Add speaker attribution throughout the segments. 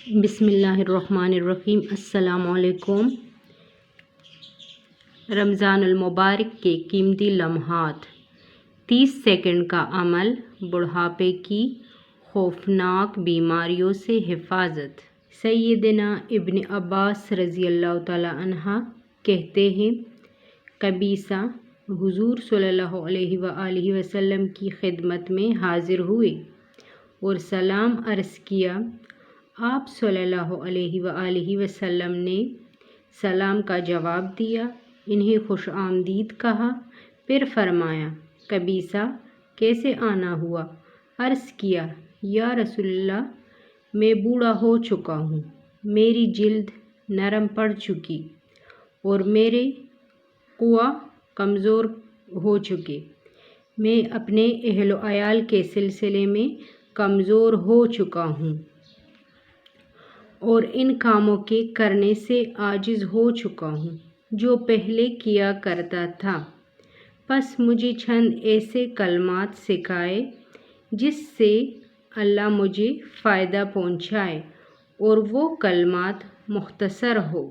Speaker 1: بسم اللہ الرحمن الرحیم۔ السلام علیکم۔ رمضان المبارک کے قیمتی لمحات۔ 30 سیکنڈ کا عمل، بڑھاپے کی خوفناک بیماریوں سے حفاظت۔ سیدنا ابن عباس رضی اللہ تعالیٰ عنہ کہتے ہیں، قبیصہ حضور صلی اللہ علیہ وآلہ وسلم کی خدمت میں حاضر ہوئے اور سلام عرض کیا۔ آپ صلی اللہ علیہ وآلہ وسلم نے سلام کا جواب دیا، انہیں خوش آمدید کہا، پھر فرمایا، قبیصہ کیسے آنا ہوا؟ عرض کیا، یا رسول اللہ، میں بوڑھا ہو چکا ہوں، میری جلد نرم پڑ چکی اور میرے قوا کمزور ہو چکے، میں اپنے اہل و عیال کے سلسلے میں کمزور ہو چکا ہوں اور ان کاموں کے کرنے سے عاجز ہو چکا ہوں جو پہلے کیا کرتا تھا، پس مجھے چند ایسے کلمات سکھائے جس سے اللہ مجھے فائدہ پہنچائے، اور وہ کلمات مختصر ہو۔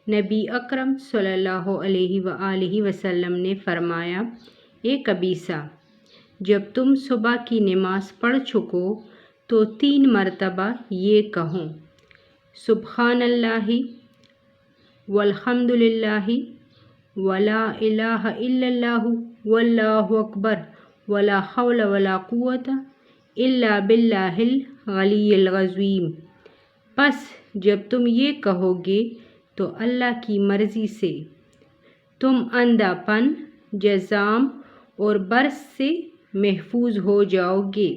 Speaker 1: نبی اکرم صلی اللہ علیہ وآلہ وسلم نے فرمایا، اے قبیصہ، جب تم صبح کی نماز پڑھ چکو تو 3 مرتبہ یہ کہو، سبحان اللہ والحمد للہ ولا الہ الا اللہ واللہ اکبر ولا حول ولا قوت الا باللہ العلی العظیم۔ پس جب تم یہ کہو گے تو اللہ کی مرضی سے تم اندھا پن، جذام اور برس سے محفوظ ہو جاؤ گے۔